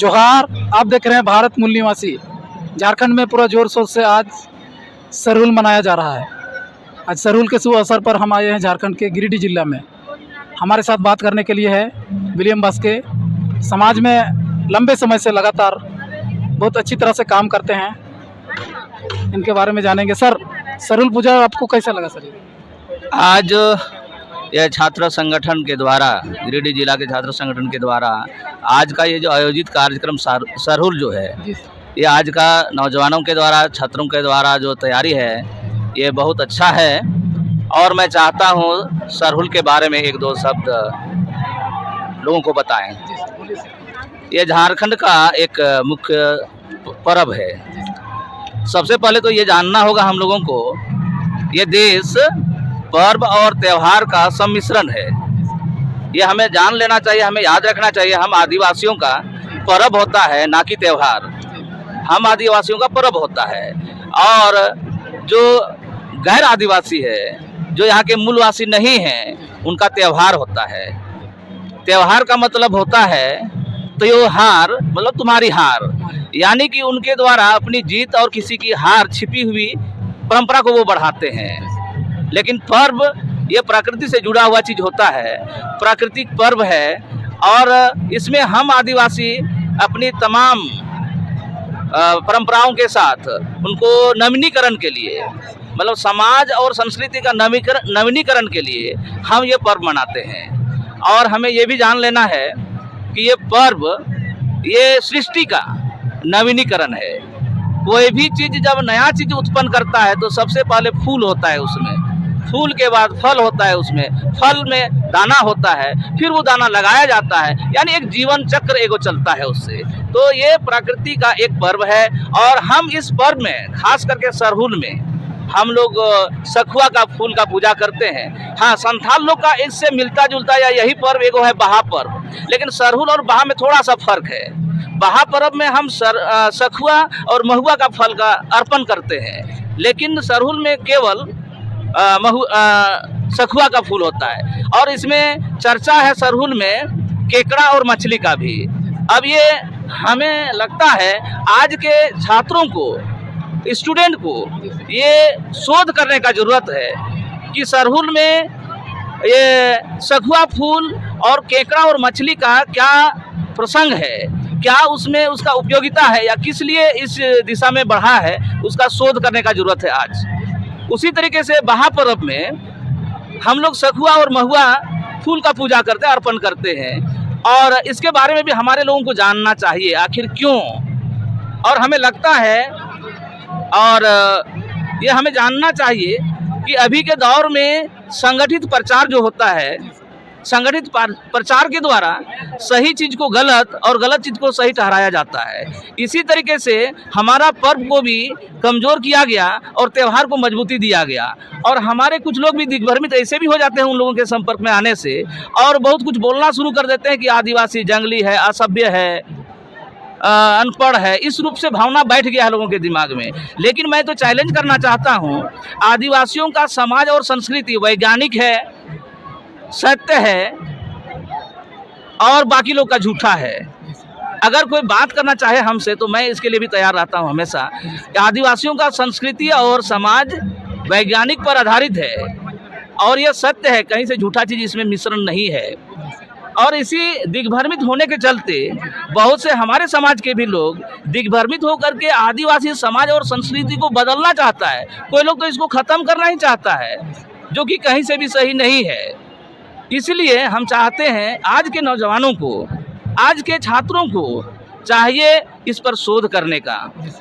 जोहार। आप देख रहे हैं भारत मूल निवासी। झारखंड में पूरा जोर शोर से आज सरहुल मनाया जा रहा है। आज सरहुल के शुभ अवसर पर हम आए हैं झारखंड के गिरिडीह जिला में। हमारे साथ बात करने के लिए है विलियम बास्के। समाज में लंबे समय से लगातार बहुत अच्छी तरह से काम करते हैं। इनके बारे में जानेंगे। सर, सरहुल पूजा आपको कैसा लगा सर? आज यह छात्र संगठन के द्वारा, गिरिडीह जिला के छात्र संगठन के द्वारा आज का ये जो आयोजित कार्यक्रम सरहुल जो है, ये आज का नौजवानों के द्वारा, छात्रों के द्वारा जो तैयारी है, ये बहुत अच्छा है। और मैं चाहता हूँ सरहुल के बारे में एक दो शब्द लोगों को बताएं। ये झारखंड का एक मुख्य पर्व है। सबसे पहले तो ये जानना होगा हम लोगों को, ये देश पर्व और त्यौहार का सम्मिश्रण है। ये हमें जान लेना चाहिए, हमें याद रखना चाहिए। हम आदिवासियों का पर्व होता है, ना कि त्यौहार। हम आदिवासियों का पर्व होता है, और जो गैर आदिवासी है, जो यहाँ के मूलवासी नहीं हैं, उनका त्यौहार होता है। त्यौहार का मतलब होता है त्योहार, मतलब तुम्हारी हार, यानी कि उनके द्वारा अपनी जीत और किसी की हार छिपी हुई परंपरा को वो बढ़ाते हैं। लेकिन पर्व ये प्रकृति से जुड़ा हुआ चीज़ होता है, प्राकृतिक पर्व है। और इसमें हम आदिवासी अपनी तमाम परंपराओं के साथ उनको नवीनीकरण के लिए, मतलब समाज और संस्कृति का नवीनीकरण के लिए हम ये पर्व मनाते हैं। और हमें ये भी जान लेना है कि ये पर्व ये सृष्टि का नवीनीकरण है। कोई भी चीज़ जब नया चीज़ उत्पन्न करता है तो सबसे पहले फूल होता है, उसमें फूल के बाद फल होता है, उसमें फल में दाना होता है, फिर वो दाना लगाया जाता है, यानी एक जीवन चक्र एगो चलता है उससे। तो ये प्रकृति का एक पर्व है। और हम इस पर्व में, खास करके सरहुल में, हम लोग सखुआ का फूल का पूजा करते हैं। हाँ, संथाल लोग का इससे मिलता जुलता या यही पर्व एगो है बहा पर्व, लेकिन सरहुल और बहा में थोड़ा सा फर्क है। बहा पर्व में हम सखुआ और महुआ का फल का अर्पण करते हैं, लेकिन सरहुल में केवल सखुआ का फूल होता है। और इसमें चर्चा है सरहुल में केकड़ा और मछली का भी। अब ये हमें लगता है आज के छात्रों को, स्टूडेंट को ये शोध करने का ज़रूरत है कि सरहुल में ये सखुआ फूल और केकड़ा और मछली का क्या प्रसंग है, क्या उसमें उसका उपयोगिता है, या किस लिए इस दिशा में बढ़ा है, उसका शोध करने का ज़रूरत है आज। उसी तरीके से बहा पर्व में हम लोग सखुआ और महुआ फूल का पूजा करते हैं, अर्पण करते हैं। और इसके बारे में भी हमारे लोगों को जानना चाहिए, आखिर क्यों। और हमें लगता है, और ये हमें जानना चाहिए कि अभी के दौर में संगठित प्रचार जो होता है, संगठित प्रचार के द्वारा सही चीज़ को गलत और गलत चीज़ को सही ठहराया जाता है। इसी तरीके से हमारा पर्व को भी कमज़ोर किया गया और त्यौहार को मजबूती दिया गया। और हमारे कुछ लोग भी दिग्भ्रमित ऐसे भी हो जाते हैं उन लोगों के संपर्क में आने से, और बहुत कुछ बोलना शुरू कर देते हैं कि आदिवासी जंगली है, असभ्य है, अनपढ़ है। इस रूप से भावना बैठ गया है लोगों के दिमाग में। लेकिन मैं तो चैलेंज करना चाहता हूँ, आदिवासियों का समाज और संस्कृति वैज्ञानिक है, सत्य है, और बाकी लोग का झूठा है। अगर कोई बात करना चाहे हमसे तो मैं इसके लिए भी तैयार रहता हूं हमेशा। आदिवासियों का संस्कृति और समाज वैज्ञानिक पर आधारित है, और यह सत्य है, कहीं से झूठा चीज़ इसमें मिश्रण नहीं है। और इसी दिग्भ्रमित होने के चलते बहुत से हमारे समाज के भी लोग दिग्भ्रमित होकर के आदिवासी समाज और संस्कृति को बदलना चाहता है। कोई लोग तो इसको ख़त्म करना ही चाहता है, जो कि कहीं से भी सही नहीं है। इसलिए हम चाहते हैं आज के नौजवानों को, आज के छात्रों को चाहिए इस पर शोध करने का।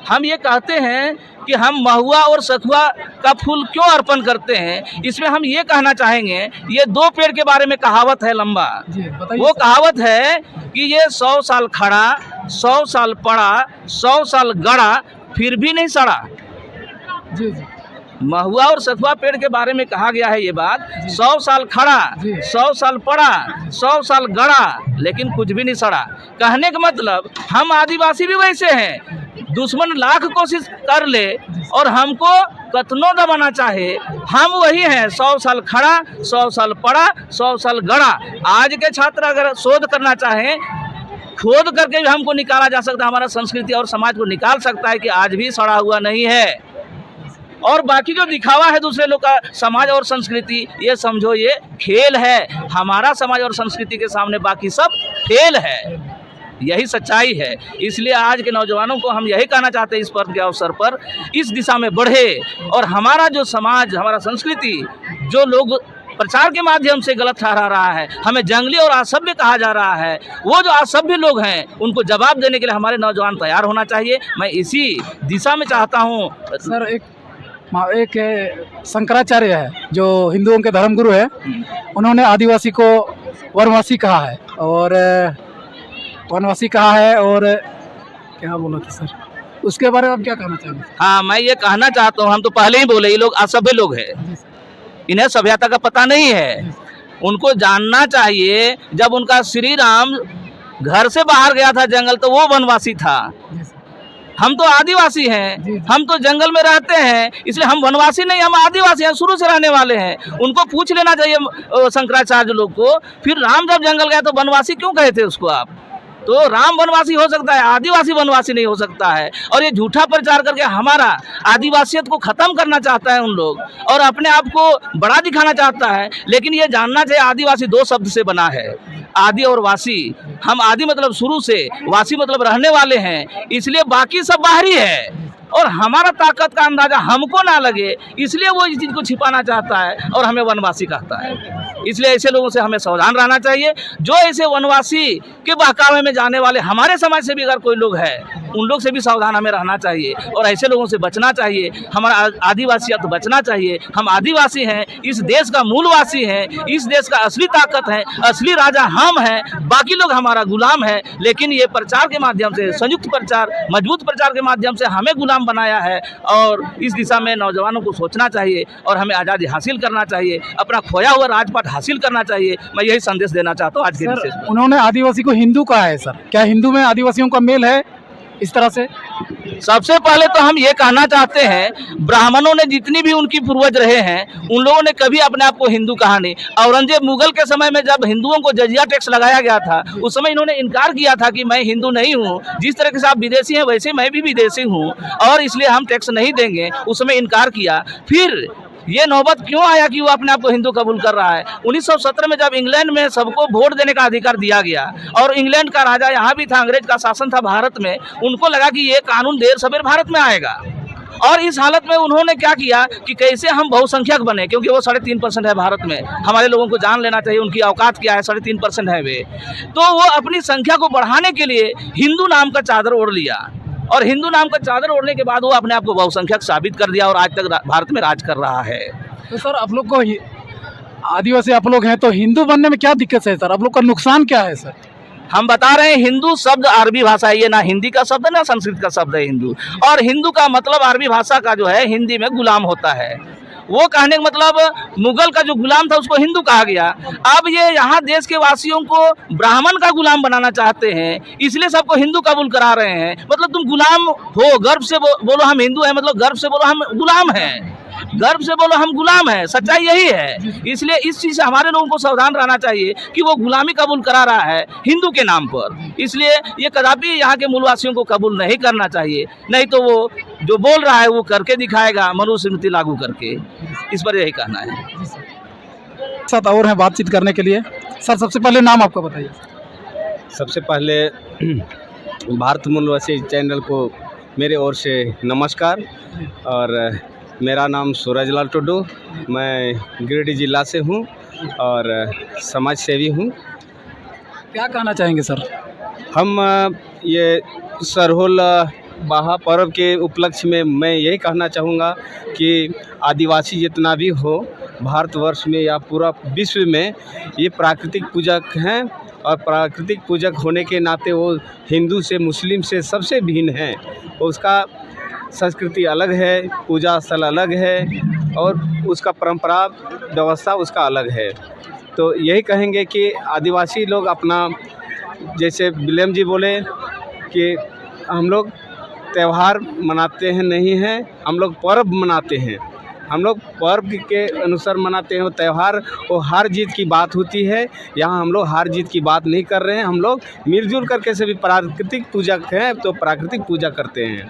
हम ये कहते हैं कि हम महुआ और सखुआ का फूल क्यों अर्पण करते हैं, इसमें हम ये कहना चाहेंगे, ये दो पेड़ के बारे में कहावत है लंबा। वो कहावत है कि ये 100 साल खड़ा, 100 साल पड़ा, 100 साल गड़ा, फिर भी नहीं सड़ा। जी। महुआ और सखुआ पेड़ के बारे में कहा गया है ये बात, 100 साल खड़ा, 100 साल पड़ा, 100 साल गड़ा, लेकिन कुछ भी नहीं सड़ा। कहने का मतलब हम आदिवासी भी वैसे हैं, दुश्मन लाख कोशिश कर ले और हमको कतनो दबाना चाहे, हम वही हैं, 100 साल खड़ा, 100 साल पड़ा, 100 साल गड़ा। आज के छात्र अगर शोध करना चाहें खोद करके भी हमको निकाला जा सकता है, हमारा संस्कृति और समाज को निकाल सकता है कि आज भी सड़ा हुआ नहीं है। और बाकी जो दिखावा है दूसरे लोग का समाज और संस्कृति, ये समझो ये खेल है। हमारा समाज और संस्कृति के सामने बाकी सब खेल है, यही सच्चाई है। इसलिए आज के नौजवानों को हम यही कहना चाहते हैं, इस पर्व के अवसर पर इस दिशा में बढ़े और हमारा जो समाज, हमारा संस्कृति जो लोग प्रचार के माध्यम से गलत ठहरा रहा है, हमें जंगली और असभ्य कहा जा रहा है, वो जो असभ्य लोग हैं उनको जवाब देने के लिए हमारे नौजवान तैयार होना चाहिए। मैं इसी दिशा में चाहता हूँ। सर एक शंकराचार्य है जो हिंदुओं के धर्मगुरु है, उन्होंने आदिवासी को वनवासी कहा है और क्या बोला था सर, उसके बारे में आप क्या कहना चाहेंगे? हाँ, मैं ये कहना चाहता हूँ, हम तो पहले ही बोले ये लोग असभ्य लोग हैं, इन्हें सभ्यता का पता नहीं है। उनको जानना चाहिए, जब उनका श्री राम घर से बाहर गया था जंगल तो वो वनवासी था। हम तो आदिवासी हैं, हम तो जंगल में रहते हैं, इसलिए हम वनवासी नहीं, हम आदिवासी हैं, शुरू से रहने वाले हैं। उनको पूछ लेना चाहिए शंकराचार्य लोग को, फिर राम जब जंगल गया तो वनवासी क्यों कहे थे उसको आप? तो राम वनवासी हो सकता है, आदिवासी वनवासी नहीं हो सकता है। और ये झूठा प्रचार करके हमारा आदिवासियत को ख़त्म करना चाहता है उन लोग, और अपने आप को बड़ा दिखाना चाहता है। लेकिन ये जानना चाहिए आदिवासी दो शब्द से बना है, आदि और वासी। हम आदि मतलब शुरू से, वासी मतलब रहने वाले हैं, इसलिए बाकी सब बाहरी है और हमारा ताकत का अंदाजा हमको ना लगे, इसलिए वो इस चीज़ को छिपाना चाहता है और हमें वनवासी कहता है। इसलिए ऐसे लोगों से हमें सावधान रहना चाहिए। जो ऐसे वनवासी के बहकावे में जाने वाले हमारे समाज से भी अगर कोई लोग है, उन लोग से भी सावधान हमें रहना चाहिए और ऐसे लोगों से बचना चाहिए। हमारा आदिवासियत बचना चाहिए। हम आदिवासी हैं, इस देश का मूलवासी हैं, इस देश का असली ताकत है, असली राजा हम हैं, बाकी लोग हमारा गुलाम है। लेकिन ये प्रचार के माध्यम से, संयुक्त प्रचार, मजबूत प्रचार के माध्यम से हमें गुलाम बनाया है और इस दिशा में नौजवानों को सोचना चाहिए और हमें आज़ादी हासिल करना चाहिए, अपना खोया हुआ राजपाट हासिल करना चाहिए। मैं यही संदेश देना चाहता हूँ आज के विशेष में। उन्होंने आदिवासी को हिंदू कहा है सर, क्या हिंदू में आदिवासियों का मेल है इस तरह से? सबसे पहले तो हम ये कहना चाहते हैं, ब्राह्मणों ने जितनी भी उनकी पूर्वज रहे हैं, उन लोगों ने कभी अपने आप को हिंदू कहा नहीं। औरंगजेब मुगल के समय में जब हिंदुओं को जजिया टैक्स लगाया गया था, उस समय इन्होंने इनकार किया था कि मैं हिंदू नहीं हूँ, जिस तरह से आप विदेशी हैं वैसे मैं भी विदेशी हूँ और इसलिए हम टैक्स नहीं देंगे। उस समय इनकार किया। फिर ये नौबत क्यों आया कि वो अपने आप को हिंदू कबूल कर रहा है? 1917 में जब इंग्लैंड में सबको वोट देने का अधिकार दिया गया और इंग्लैंड का राजा यहाँ भी था, अंग्रेज का शासन था भारत में, उनको लगा कि ये कानून देर सवेर भारत में आएगा और इस हालत में उन्होंने क्या किया कि कैसे हम बहुसंख्यक बने, क्योंकि वो 3.5% है भारत में। हमारे लोगों को जान लेना चाहिए उनकी औकात क्या है, 3.5% है वे। तो वो अपनी संख्या को बढ़ाने के लिए हिंदू नाम का चादर ओढ़ लिया और हिंदू नाम का चादर ओढ़ने के बाद वो अपने आप को बहुसंख्यक साबित कर दिया और आज तक भारत में राज कर रहा है। तो सर आप लोग को आदिवासी आप लोग हैं तो हिंदू बनने में क्या दिक्कत है सर? आप लोग का नुकसान क्या है सर? हम बता रहे हैं, हिंदू शब्द अरबी भाषा है, ये ना हिंदी का शब्द है ना संस्कृत का शब्द है हिंदू। और हिंदू का मतलब अरबी भाषा का जो है हिंदी में गुलाम होता है। वो कहने का मतलब मुगल का जो गुलाम था उसको हिंदू कहा गया। अब ये यहाँ देश के वासियों को ब्राह्मण का गुलाम बनाना चाहते हैं, इसलिए सबको हिंदू कबूल करा रहे हैं। मतलब तुम गुलाम हो, गर्व से बोलो हम हिंदू हैं, मतलब गर्व से बोलो हम गुलाम हैं, गर्व से बोलो हम गुलाम हैं। सच्चाई यही है। इसलिए इस चीज़ से हमारे लोगों को सावधान रहना चाहिए कि वो गुलामी कबूल करा रहा है हिंदू के नाम पर। इसलिए ये कदापि यहाँ के मूलवासियों को कबूल नहीं करना चाहिए, नहीं तो वो जो बोल रहा है वो करके दिखाएगा, मनुस्मृति लागू करके। इस पर यही कहना है। साथ और हैं बातचीत करने के लिए। सर सबसे पहले नाम आपका बताइए। सबसे पहले भारत मूलवासी चैनल को मेरे ओर से नमस्कार। और मेरा नाम सूरजलाल टुडू, मैं गिरिडीह जिला से हूँ और समाज सेवी हूँ। क्या कहना चाहेंगे सर? हम ये सरहुल बाहा पर्व के उपलक्ष्य में मैं यही कहना चाहूँगा कि आदिवासी जितना भी हो भारतवर्ष में या पूरा विश्व में, ये प्राकृतिक पूजक हैं और प्राकृतिक पूजक होने के नाते वो हिंदू से, मुस्लिम से सबसे भिन्न हैं। उसका संस्कृति अलग है, पूजा स्थल अलग है और उसका परंपरा व्यवस्था उसका अलग है। तो यही कहेंगे कि आदिवासी लोग अपना, जैसे विलियम जी बोले कि हम लोग त्यौहार मनाते हैं नहीं हैं, हम लोग पर्व मनाते हैं। हम लोग पर्व के अनुसार मनाते हैं। त्यौहार वो हार जीत की बात होती है, यहाँ हम लोग हार जीत की बात नहीं कर रहे हैं। हम लोग मिलजुल कर कैसे भी प्राकृतिक पूजा हैं तो प्राकृतिक पूजा करते हैं।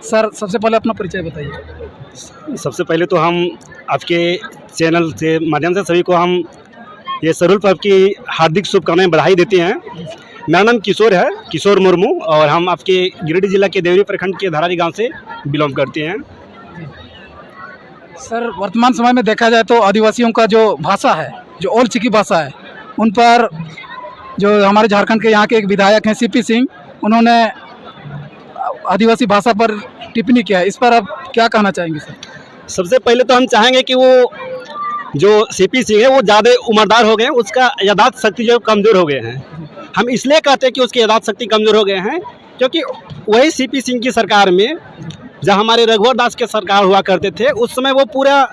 सर सबसे पहले अपना परिचय बताइए। सबसे पहले तो हम आपके चैनल से माध्यम से सभी को हम ये सरहुल पर्व की हार्दिक शुभकामनाएं बधाई देते हैं। मेरा नाम किशोर है, किशोर मुर्मू, और हम आपके गिरिडीह जिला के देवरी प्रखंड के धरारी गांव से बिलोंग करते हैं। सर वर्तमान समय में देखा जाए तो आदिवासियों का जो भाषा है, जो ओल चिकी भाषा है, उन पर जो हमारे झारखंड के यहाँ के एक विधायक हैं सीपी सिंह, उन्होंने आदिवासी भाषा पर टिप्पणी किया है। इस पर आप क्या कहना चाहेंगे सर? सबसे पहले तो हम चाहेंगे कि वो जो सीपी सिंह है वो ज़्यादा उम्रदार हो गए हैं, उसका यादाश्त शक्ति जो कमज़ोर हो गए हैं। हम इसलिए कहते हैं कि उसकी यादाश्त शक्ति कमज़ोर हो गए हैं क्योंकि वही सीपी सिंह की सरकार में जब हमारे रघुवर दास के सरकार हुआ करते थे, उस समय वो पूरा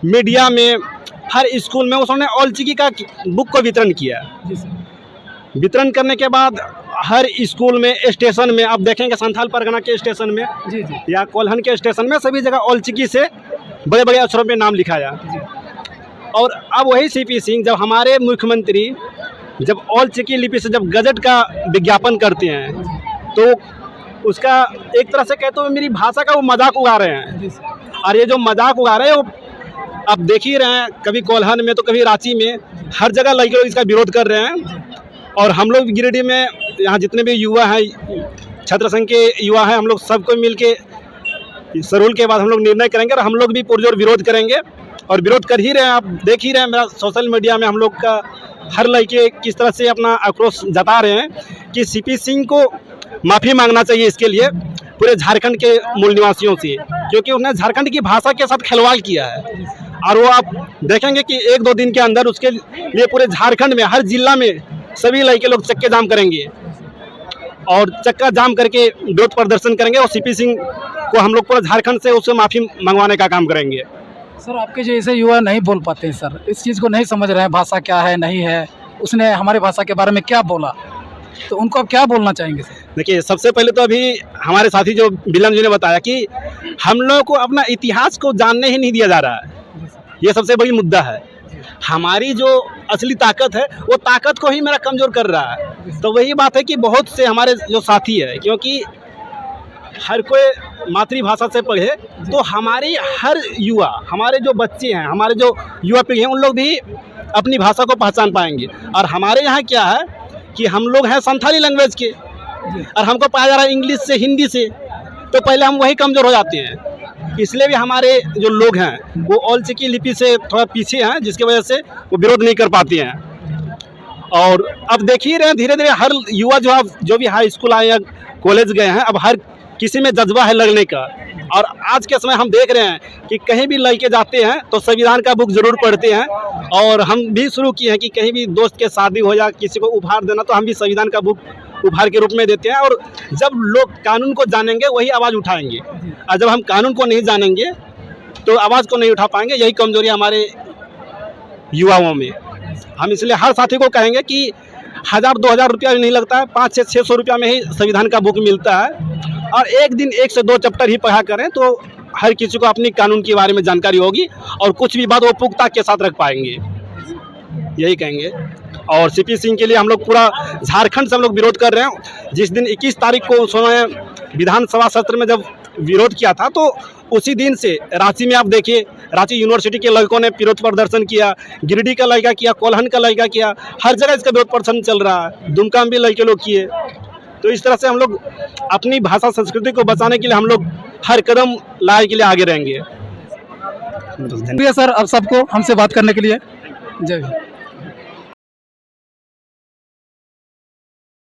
मीडिया में हर स्कूल में उसने ओल चिकी का बुक को वितरण किया। वितरण करने के बाद हर स्कूल में, स्टेशन में आप देखेंगे संथाल परगना के स्टेशन में या कोल्हन के स्टेशन में सभी जगह ओल चिकी से बड़े बड़े अक्षरों में नाम लिखाया। और अब वही सीपी सिंह जब हमारे मुख्यमंत्री जब ओल चिकी लिपि से जब गजट का विज्ञापन करते हैं तो उसका एक तरह से कहते हो मेरी भाषा का वो मजाक उड़ा रहे हैं। और ये जो मजाक उड़ा रहे हैं वो आप देख ही रहे हैं, कभी कोल्हन में तो कभी रांची में, हर जगह लड़के लोग इसका विरोध कर रहे हैं। और हम लोग गिरिडीह में यहाँ जितने भी युवा हैं, छात्र संघ के युवा हैं, हम लोग सबको मिल के सरहुल के बाद हम लोग निर्णय करेंगे और हम लोग भी पुरजोर विरोध करेंगे और विरोध कर ही रहे हैं। आप देख ही रहे हैं, मेरा सोशल मीडिया में हम लोग का हर लड़के किस तरह से अपना आक्रोश जता रहे हैं कि सीपी सिंह को माफ़ी मांगना चाहिए इसके लिए पूरे झारखंड के मूल निवासियों से, क्योंकि उन्होंने झारखंड की भाषा के साथ खिलवाड़ किया है। और वो आप देखेंगे कि 1-2 दिन के अंदर उसके लिए पूरे झारखंड में हर जिला में सभी लड़के लोग चक्के जाम करेंगे और चक्का जाम करके विरोध प्रदर्शन करेंगे और सीपी सिंह को हम लोग पूरा झारखंड से उससे माफ़ी मंगवाने का काम करेंगे। सर आपके जैसे युवा नहीं बोल पाते हैं सर, इस चीज़ को नहीं समझ रहे हैं भाषा क्या है नहीं है, उसने हमारे भाषा के बारे में क्या बोला, तो उनको आप क्या बोलना चाहेंगे सर? देखिए सबसे पहले तो अभी हमारे साथी जो बिलन जी ने बताया कि हम लोगों को अपना इतिहास को जानने ही नहीं दिया जा रहा है, ये सबसे बड़ी मुद्दा है। हमारी जो असली ताकत है वो ताकत को ही मेरा कमज़ोर कर रहा है। तो वही बात है कि बहुत से हमारे जो साथी है, क्योंकि हर कोई मातृभाषा से पढ़े तो हमारी हर युवा, हमारे जो बच्चे हैं, हमारे जो युवा पीढ़ी हैं, उन लोग भी अपनी भाषा को पहचान पाएंगे। और हमारे यहाँ क्या है कि हम लोग हैं संथाली लैंग्वेज के और हमको पाया जा रहा है इंग्लिश से, हिंदी से, तो पहले हम वही कमज़ोर हो जाते हैं। इसलिए भी हमारे जो लोग हैं वो ओल चिकी लिपि से थोड़ा पीछे हैं, जिसकी वजह से वो विरोध नहीं कर पाते हैं। और अब देख ही रहे हैं धीरे धीरे हर युवा जो भी हाई स्कूल आए या कॉलेज गए हैं, अब हर किसी में जज्बा है लड़ने का। और आज के समय हम देख रहे हैं कि कहीं भी लड़के जाते हैं तो संविधान का बुक जरूर पढ़ते हैं। और हम भी शुरू किए हैं कि कहीं भी दोस्त के शादी हो या किसी को उपहार देना तो हम भी संविधान का बुक उपहार के रूप में देते हैं। और जब लोग कानून को जानेंगे वही आवाज़ उठाएंगे, और जब हम कानून को नहीं जानेंगे तो आवाज़ को नहीं उठा पाएंगे। यही कमजोरी हमारे युवाओं में। हम इसलिए हर साथी को कहेंगे कि 1000-2000 रुपया नहीं लगता है, 500-600 रुपया में ही संविधान का बुक मिलता है। और एक दिन 1 से 2 चैप्टर ही पढ़ा करें तो हर किसी को अपनी कानून के बारे में जानकारी होगी और कुछ भी बात वो पुख्ता के साथ रख पाएंगे, यही कहेंगे। और सीपी सिंह के लिए हम लोग पूरा झारखंड से हम लोग विरोध कर रहे हैं। जिस दिन 21 तारीख को उन्होंने विधानसभा सत्र में जब विरोध किया था तो उसी दिन से रांची में आप देखिए, रांची यूनिवर्सिटी के लड़कों ने विरोध प्रदर्शन किया, गिरिडीह का लड़का किया, कोल्हन का लड़का किया, हर जगह इसका विरोध प्रदर्शन चल रहा है। दुमका में भी लड़के लोग किए। तो इस तरह से हम लोग अपनी भाषा संस्कृति को बचाने के लिए हम लोग हर कदम लाए के लिए आगे रहेंगे। शुक्रिया सर आप सबको हमसे बात करने के लिए। जय हिंद।